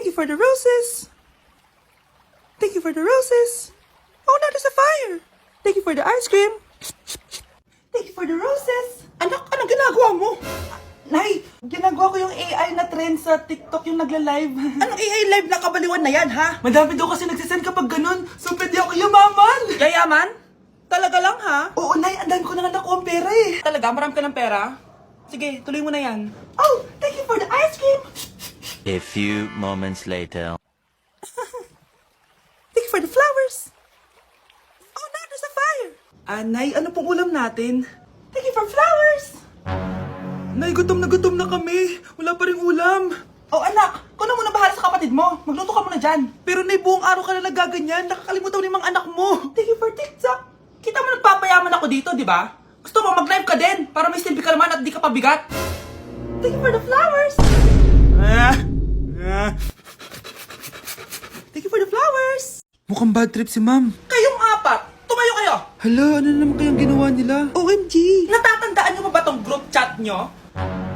Thank you for the roses. Thank you for the roses. Oh, now there's a fire. Thank you for the ice cream. Thank you for the roses. Anak, anong ginagawa mo? Nay, ginagawa ko yung AI na trend sa TikTok yung nagla-live. Anong AI live na kabaliwan na yan, ha? Madami daw kasi nagsisend kapag ganun. So, pwede ako yumaman. Yayaman? Talaga lang, ha? Oo, Nay, ang dami ko na nakuha ang pera eh. Talaga? Marami ka ng pera? Sige, tuloy mo na yan. Oh, thank you for the ice cream. A few moments later. Thank you for the flowers. Oh, now there's a fire. Nay, ano pong ulam natin? Thank you for flowers. Nay, gutom na kami. Wala pa rin ulam. Oh, anak, kung na muna bahala sa kapatid mo. Magluto ka muna dyan. Pero Nay, buong araw ka na nagaganyan. Nakakalimutan mo ni mga anak mo. Thank you for TikTok. Kita mo nagpapayaman ako dito, di ba? Gusto mo mag-live ka din para may silbi ka naman at di ka pabigat. Thank you for the flowers. Thank you for the flowers. Mukhang bad trip si ma'am. Kayong apat, tumayo kayo. Hala, ano naman kayang ginawa nila? OMG. Natatandaan niyo ba tong group chat nyo?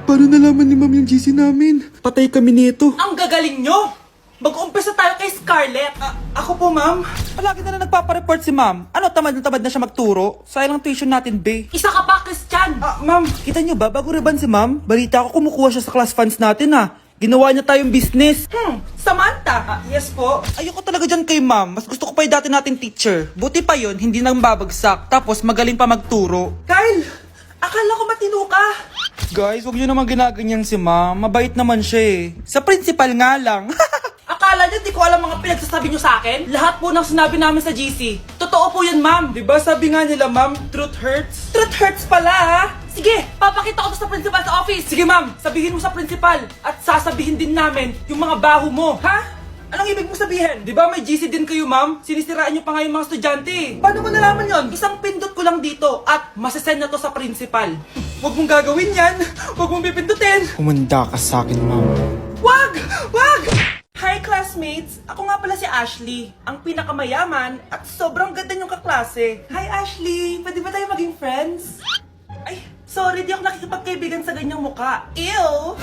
Paano nalaman ni ma'am yung GC namin? Patay kami nito. Ang gagaling nyo! Mag-umpisa tayo kay Scarlett. Ako po, ma'am. Palagi na nagpapareport si ma'am. Ano, tamad na siya magturo? Sayang lang tuition natin, be. Isa ka pa, Christian! Ma'am, kita niyo ba, bago riban si ma'am, balita ko kumukuha siya sa class funds natin, ha. Ginawa niya tayong business. Samantha. Yes po. Ayoko talaga dyan kay ma'am. Mas gusto ko pa yung dati nating teacher. Buti pa yun, hindi nang babagsak. Tapos magaling pa magturo. Kyle! Akala ko matino ka. Guys, huwag niyo naman ginaganyan si ma'am. Mabait naman siya eh. Sa principal nga lang. Akala niyo di ko alam mga pinagsasabi niyo sa akin? Lahat po ng sinabi namin sa GC. Totoo po yan, ma'am. Diba sabi nga nila, ma'am, truth hurts? Truth hurts pala, ha? Sige, papakita ko to sa principal sa office. Sige, ma'am, sabihin mo sa principal. At sasabihin din namin yung mga baho mo, ha? Anong ibig mo sabihin? Di ba may GC din kayo, ma'am? Sinisiraan niyo pa nga yung mga estudyante. Paano mo nalaman yon? Isang pindot ko lang dito at masasend na to sa principal. Huwag mong gagawin yan. Huwag mong pipindutin. Humanda ka sa akin, ma'am. Wag! Wag! Hi, classmates! Ako nga pala si Ashley, ang pinakamayaman at sobrang ganda niyong kaklase. Hi, Ashley! Pwede ba tayo maging friends? Ay, sorry, di ako nakikipagkaibigan sa ganyang muka. Ew!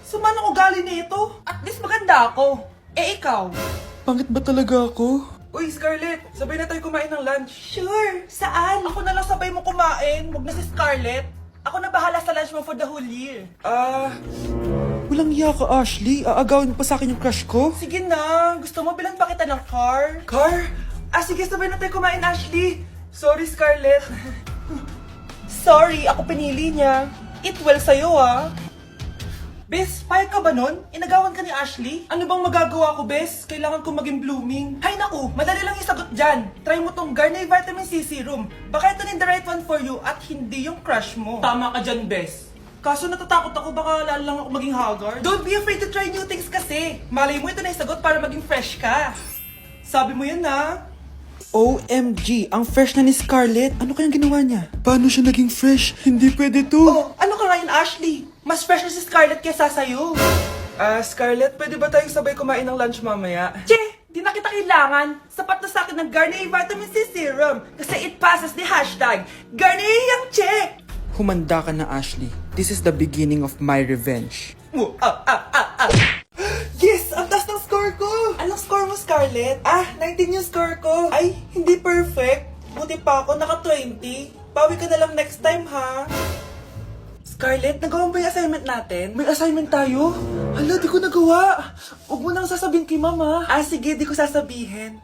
Sumanong ugali na ito. At least maganda ako. Eh, ikaw? Pangit ba talaga ako? Uy, Scarlett! Sabay na tayo kumain ng lunch. Sure! Saan? Ako na lang sabay mo kumain. Huwag na si Scarlett. Ako na bahala sa lunch mo for the whole year. Walang iya ka, Ashley. Aagawin mo pa sa akin yung crush ko? Sige na. Gusto mo bilan pa kita ng car? Car? Sige, sabay na tayo kumain, Ashley. Sorry, Scarlett. Sorry, ako pinili niya. Eat well sa'yo, ah. Bes, payag ka ba nun? Inagawan ka ni Ashley? Ano bang magagawa ko, Bes? Kailangan ko maging blooming. Hay naku, madali lang isagot dyan. Try mo tong Garnier Vitamin C Serum. Baka ito rin the right one for you at hindi yung crush mo. Tama ka dyan, Bes. Kaso natatakot ako, baka lalo lang ako maging haggard. Don't be afraid to try new things kasi. Malay mo ito na isagot para maging fresh ka. Sabi mo yan, ha? OMG, ang fresh na ni Scarlett. Ano kayang ginawa niya? Paano siya naging fresh? Hindi pwede to. Oh, ano ka ngayon, Ashley? Mas fresh na si Scarlett kesa sa'yo. Scarlett, pwede ba tayong sabay kumain ng lunch mamaya? Che, di na kita kailangan. Sapat na sa akin ng Garnier Vitamin C Serum. Kasi it passes the hashtag Garnier yang Che. Humanda ka na, Ashley. This is the beginning of my revenge. Yes! Ang taas ng score ko! Anong score mo, Scarlett? 19 yung score ko. Ay, hindi perfect. Buti pa ako, naka 20. Bawi ka na lang next time, ha? Scarlett, nagawa mo ba yung assignment natin? May assignment tayo? Hala, di ko nagawa. Huwag mo nang sasabihin kay mama. Sige, di ko sasabihin.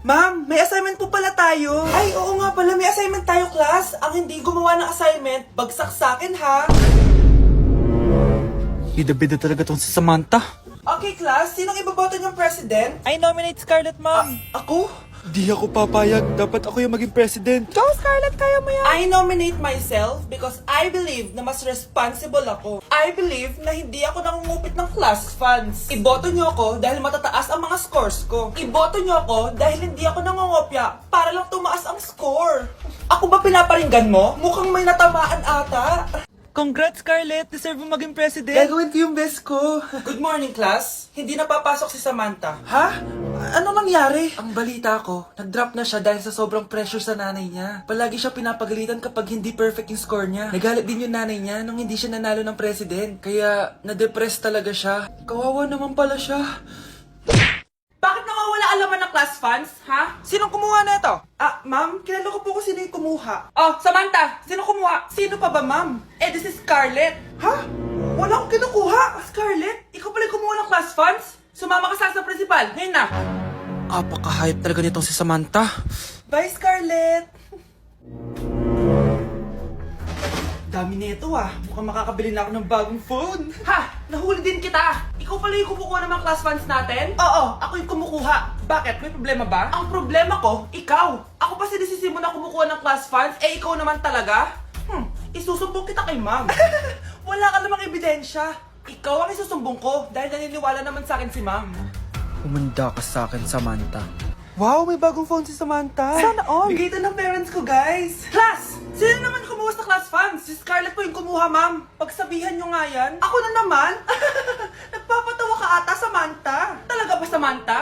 Ma'am, may assignment po pala tayo. Ay, oo nga pala, may assignment tayo, class. Ang hindi gumawa ng assignment, bagsak sa akin, ha? Bida-bida talaga tong si Samantha. Okay, class, sinong iboboto niyong president? I nominate Scarlett, ma'am. Ako? Di ako papayag. Dapat ako yung maging president. Go, Scarlett, kaya mo yan. I nominate myself because I believe na mas responsible ako. I believe na hindi ako nangungupit ng class funds. Iboto niyo ako dahil matataas ang mga scores ko. Iboto niyo ako dahil hindi ako nangungopya para lang tumaas ang score. Ako ba pinaparinggan mo? Mukhang may natamaan ata. Congrats, Scarlett. Deserve mo maging president. Gagawin ko yung best ko. Good morning, class. Hindi na papasok si Samantha. Ha? Ano nangyari? Ang balita ko, nag-drop na siya dahil sa sobrang pressure sa nanay niya. Palagi siya pinapagalitan kapag hindi perfect yung score niya. Nagalit din yung nanay niya nung hindi siya nanalo ng president. Kaya, na-depress talaga siya. Kawawa naman pala siya. Bakit nawawala ang laman ng class funds, ha? Sinong kumuha na ito? Ma'am, kilala ko po kung sino yung kumuha. Oh, Samantha, sino kumuha? Sino pa ba, ma'am? This is Scarlett. Ha? Wala akong kinukuha. Scarlett, ikaw pala yung kumuha ng class funds? Sumama ka sa principal, ngayon na. Apaka-hype talaga nitong si Samantha. Bye, Scarlett. Dami nito Mukhang makakabili na ako ng bagong phone. Ha! Nahuli din kita! Ikaw pala yung kumukuha ng mga class funds natin? Oo, ako yung kumukuha. Bakit? May problema ba? Ang problema ko, ikaw. Ako pa sinisisi mo na kumukuha ng class funds, ikaw naman talaga? Isusumbong kita kay ma'am. Wala ka namang ebidensya. Ikaw ang isusumbong ko dahil naniniwala naman sa akin si ma'am. Humanda ka sa akin, Samantha. Wow, may bagong phone si Samantha. Sana all! Bigay ito ng parents ko, guys. Class! Sino naman kumuha sa class funds? Si Scarlett po yung kumuha, ma'am. Pagsabihan nyo nga yan. Ako na naman? Nagpapatawa ka ata, Samantha. Talaga ba, Samantha?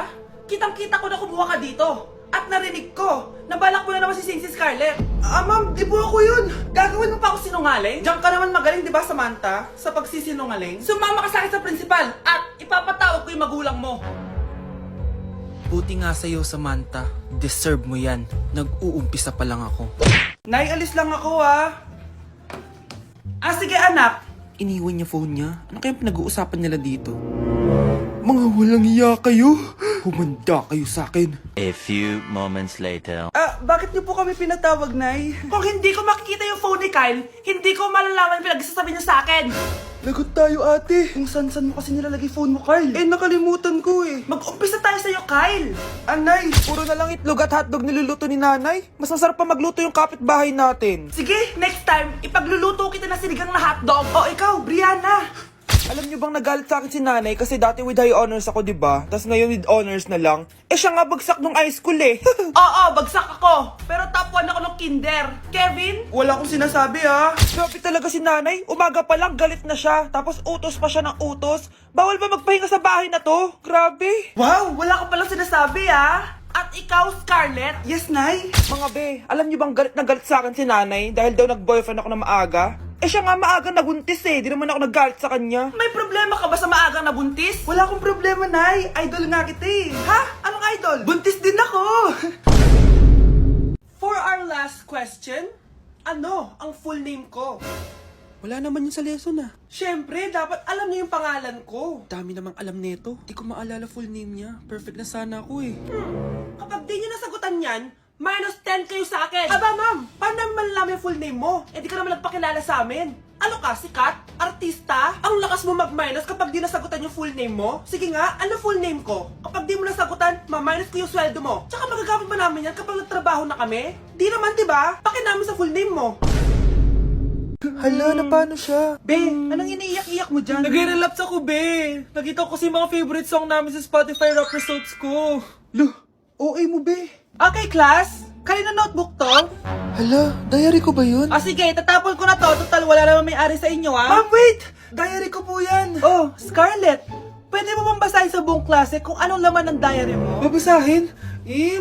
Kitang-kita ko na kumuha ka dito. At narinig ko, nabalak mo na naman si Scarlett. Ma'am, di po ako yun. Gagawin mo pa ako sinungaling? Diyan ka naman magaling, di ba, Samantha? Sa pagsisinungaling? Sumama ka sa akin sa principal at ipapatawag ko yung magulang mo. Buti nga sa'yo, Samantha. Deserve mo yan. Nag-uumpisa pa lang ako. Nay, alis lang ako sige anak. Iniwan niya phone niya. Ano kayang pinag-uusapan nila dito? Mga walang iya kayo. Humanda kayo sa akin. A few moments later. Bakit niyo po kami pinatawag, Nay? Kung hindi ko makikita yung phone ni Kyle, hindi ko malalaman pinagsasabi niyo sa akin. Lagot tayo, ate. Kung san-san mo kasi nilalagay phone mo, Carl. Nakalimutan ko Mag-umpisa tayo sa'yo, Kyle. Anay, puro na lang itlog at hotdog niluluto ni nanay. Mas masarap pa magluto yung kapitbahay natin. Sige, next time, ipagluluto kita na sinigang na hotdog. O ikaw, Brianna. Alam niyo bang nagalit sa akin si nanay kasi dati with high honors ako, di ba? Tapos ngayon with honors na lang. Siya nga bagsak nung high school Oo, bagsak ako. Pero top 1 ako ng kinder. Kevin? Wala akong sinasabi Grabe talaga si nanay. Umaga pa lang galit na siya. Tapos utos pa siya ng utos. Bawal ba magpahinga sa bahay na to? Grabe. Wow, wala ka palang sinasabi At ikaw, Scarlett? Yes, Nay. Mga be, alam niyo bang galit na galit sa akin si nanay dahil daw nag-boyfriend ako na maaga? Siya nga maaga nabuntis Di naman ako naggalit sa kanya. May problema ka ba sa maagang nabuntis? Wala akong problema, Nay. Idol nga kita Ha? Anong idol? Buntis din ako. For our last question, ano ang full name ko? Wala naman yun sa lesson Siyempre, dapat alam niyo yung pangalan ko. Dami namang alam nito. Di ko maalala full name niya. Perfect na sana ako Kapag di niyo nasagutan yan, minus 10 kayo sa akin. Aba, ma'am, paano namin malalaman yung full name mo? Di ka naman nagpakilala sa amin. Ano ka, sikat? Artista? Ang lakas mo mag-minus kapag di nasagutan yung full name mo? Sige nga, ano full name ko? Kapag di mo nasagutan, ma-minus ko yung sweldo mo. Tsaka magagamit ba namin yan kapag nagtrabaho na kami? Di naman, diba? Pakinamin sa full name mo. Hala, na paano siya? Be, anong iniiyak-iyak mo dyan? Nagre-relapse ako, be. Nakita ko kasi mga favorite song namin sa Spotify rap results ko. Lo, OA mo, be. Okay, class. Kanina notebook to? Hala, diary ko ba yun? Sige, tatapon ko na to. Total, wala naman may-ari sa inyo, Ma'am, wait! Diary ko po yan. Oh, Scarlett. Pwede mo bang basahin sa buong klase kung anong laman ng diary mo? Babasahin?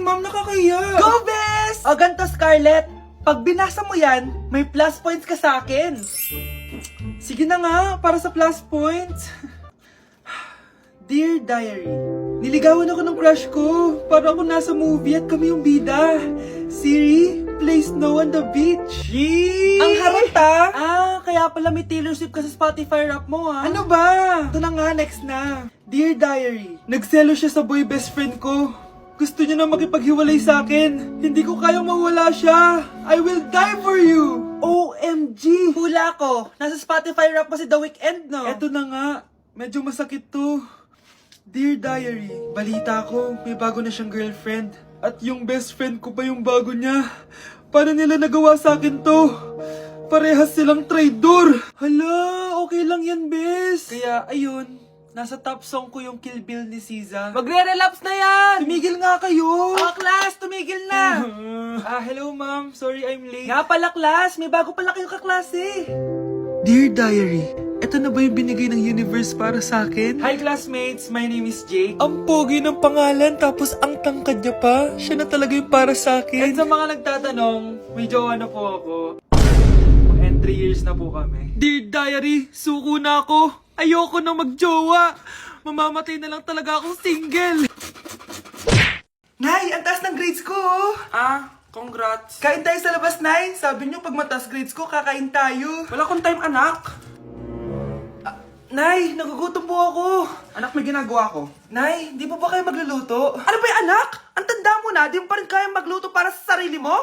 Ma'am, nakakahiya. Go, Bes! O, ganito, Scarlett. Pag binasa mo yan, may plus points ka sa akin. Sige na nga, para sa plus points. Dear Diary, Niligawan ako ng crush ko. Para ako nasa movie at kami yung bida. Siri, play Snow on the Beach. Yee! ang harot kaya pala may Taylor Swift ka sa Spotify rap mo Ano ba? Ito na nga, next na. Dear Diary, nagselo siya sa boy best friend ko. Gusto niya na makipaghiwalay sa akin. Hindi ko kayang mawala siya. I will die for you. OMG! Hula ko. Nasa Spotify rap mo si The Weeknd, no? Eto na nga. Medyo masakit to. Dear Diary, balita ko, may bago na siyang girlfriend. At yung best friend ko pa yung bago niya. Paano nila nagawa sa akin to? Parehas silang traitor. Hala, okay lang yan, bes. Kaya, ayun, nasa top song ko yung Kill Bill ni SZA. Magre-relapse na yan! Tumigil nga kayo! Class, tumigil na! Hello ma'am, sorry I'm late. Nga pala, class, may bago pala kayong kaklase. Dear Diary, eto na ba yung binigay ng universe para sa akin? Hi, classmates, my name is Jake. Ang pogi ng pangalan, tapos ang tangkad niya pa. Siya na talaga yung para sa And akin. sa mga nagtatanong, may jowa na po ako. And 3 years na po kami. Dear Diary, suko na ako. Ayoko na magjowa. Mamamatay na lang talaga akong single. Nay, ang taas ng grades ko, oh. Congrats. Kain tayo sa labas, Nay. Sabi niyo, pag mataas grades ko, kakain tayo. Wala akong time, anak. Nay, nagugutom po ako. Anak, may ginagawa ko. Nay, di po ba kayo magluluto? Ano ba yung anak? Ang tanda mo na, di mo pa rin kaya magluto para sa sarili mo?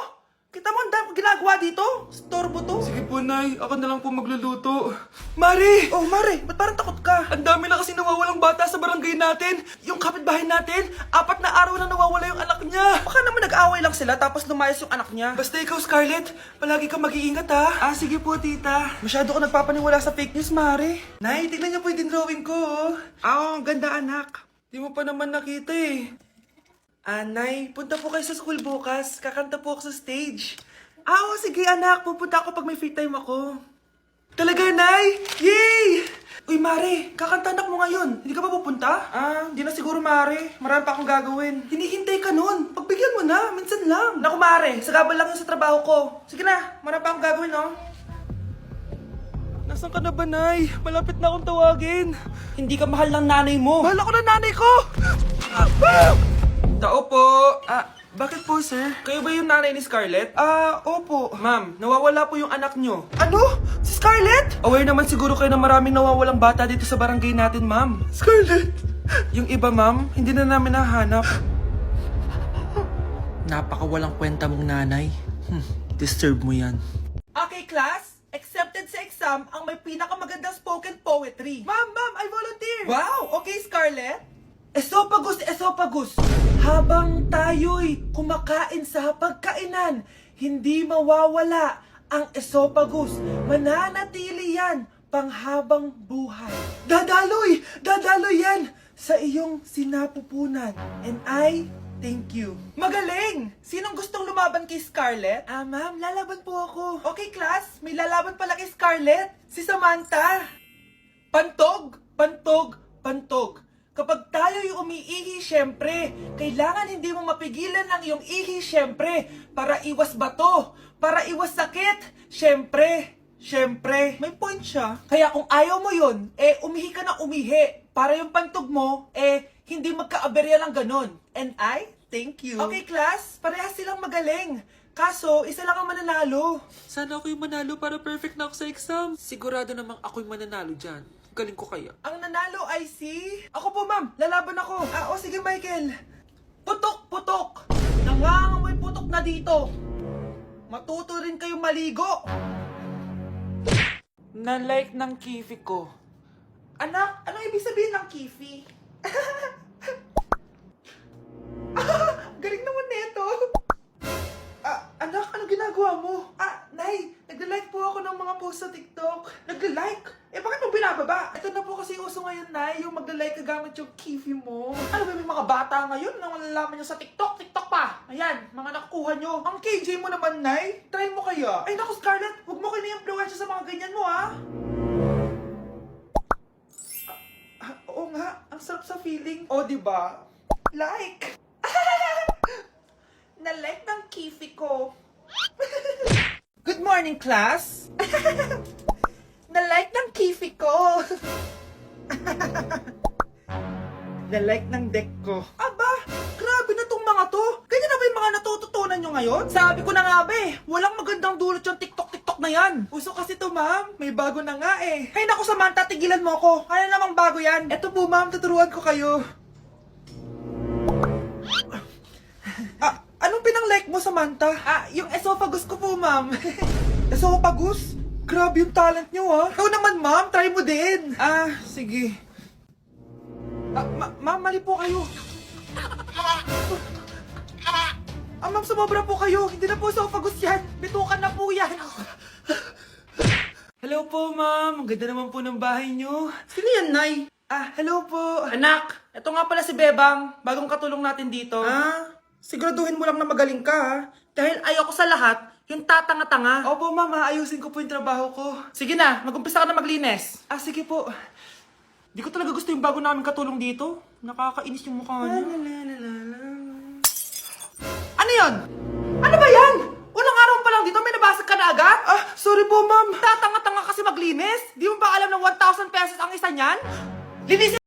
Kita mo, ang dami kong ginagawa dito. Storbo to. Sige po, Nay. Ako na lang po magluluto. Mari! Oh, Mari, ba't parang takot ka? Ang dami na kasi nawawalang bata sa barangay natin. Yung kapitbahay natin, 4 na araw na nawawala yung anak niya. Baka naman nag-away lang sila tapos lumayas yung anak niya. Basta ikaw, Scarlett, palagi kang mag-iingat, ha? Sige po, tita. Masyado ko nagpapaniwala sa fake news, Mari. Nay, tignan niyo po yung drawing ko, oh. Ang ganda, anak. Di mo pa naman nakita, eh. Nay, punta po kayo sa school bukas. Kakanta po ako sa stage. Sige anak. Pupunta ako pag may free time ako. Talaga, Nay? Yay! Uy, Mare, kakanta anak mo ngayon. Hindi ka pa pupunta? Hindi na siguro, Mare. Marami pa akong gagawin. Hinihintay ka nun. Pagbigyan mo na. Minsan lang. Naku, Mare. Sagabal lang yun sa trabaho ko. Sige na. Marami pa akong gagawin, no? Nasaan ka na ba, Nay? Malapit na akong tawagin. Hindi ka mahal ng nanay mo. Mahal ako ng nanay ko! Tao po. Bakit po, sir? Kayo ba yung nanay ni Scarlett? Opo. Ma'am, nawawala po yung anak nyo. Ano? Si Scarlett? Aware naman siguro kayo na maraming nawawalang bata dito sa barangay natin, ma'am. Scarlett? Yung iba, ma'am, hindi na namin nahanap. Napakawalang kwenta mong nanay. Disturb mo yan. Okay, class. Accepted sa exam ang may pinakamagandang spoken poetry. Ma'am, I volunteer. Wow, okay, Scarlett. Esophagus. Habang tayo'y kumakain sa pagkainan, hindi mawawala ang esophagus. Mananatili yan panghabang buhay. Dadaloy yan sa iyong sinapupunan. And I thank you. Magaling! Sinong gustong lumaban kay Scarlett? Ma'am, lalaban po ako. Okay, class, may lalaban pala kay Scarlett. Si Samantha. Pantog. Kapag tayo'y umiihi, syempre, kailangan hindi mo mapigilan ang iyong ihi, syempre, para iwas bato, para iwas sakit, syempre. May point siya. Kaya kung ayaw mo yun, umihi ka na umihi, para yung pantog mo, hindi magkaaberya lang ganon. And I thank you. Okay, class, parehas silang magaling. Kaso, isa lang ang mananalo. Sana ako yung manalo para perfect na ako sa exam. Sigurado namang ako yung mananalo dyan. Galing ko kaya. Ang nanalo ay si... Ako po, ma'am. Lalaban ako. Sige, Michael. Putok. Nangangamoy putok na dito. Matuto rin kayong maligo. Na-like ng kifi ko. Anak, anong ibig sabihin ng kifi? Galing naman nito. Anak, anong ginagawa mo? Nay, nagla-like po ako ng mga post sa TikTok. Nagla-like? Bakit mo binababa? Ito na po kasi uso ngayon, Nay, yung magla-like ka gamit yung kifi mo. Ano ba, may mga bata ngayon na malalaman nyo sa TikTok? TikTok pa! Ayan, mga nakukuha nyo. Ang KJ mo naman, Nay. Try mo kaya. Ay, naku, Scarlett, huwag mo kayo na-influensya sa mga ganyan mo, ha? Oo nga, ang sarap sa feeling. Diba? Like! Na-like ng kifi ko. Good morning, class! Na-like ng kifi ko. Na-like ng deck ko. Aba, grabe na tong mga to. Ganyan na ba yung mga natututunan nyo ngayon? Sabi ko na nga ba walang magandang dulot yung TikTok na yan. Uso kasi to, ma'am. May bago na nga eh. Ay naku, Samantha, tigilan mo ako. Ano namang bago yan? Eto po, ma'am, tuturuan ko kayo. Anong pinang-like mo, Samantha? Yung esophagus ko po, ma'am. Esophagus? Grabe yung talent nyo, ha? Ikaw naman, ma'am. Try mo din. Sige. Ma'am, mali po kayo. Ma'am, sumobra po kayo. Hindi na po esophagus yan. Bitukan na po yan. Hello po, ma'am. Ang ganda naman po ng bahay nyo. Sino yan, Nay? Hello po. Anak, ito nga pala si Bebang. Bagong katulong natin dito. Siguraduhin mo lang na magaling ka, ha? Dahil ayoko sa lahat, yung tatanga-tanga. Opo, mama. Ayusin ko po yung trabaho ko. Sige na, mag-umpisa ka na maglinis. Sige po. Di ko talaga gusto yung bago namin katulong dito. Nakakainis yung mukha niya. Ano yun? Ano ba yan? Unang araw pa lang dito, may nabasag ka na agad? Sorry po, ma'am. Tatanga-tanga kasi maglinis. Di mo ba alam na 1,000 pesos ang isa niyan? Linisin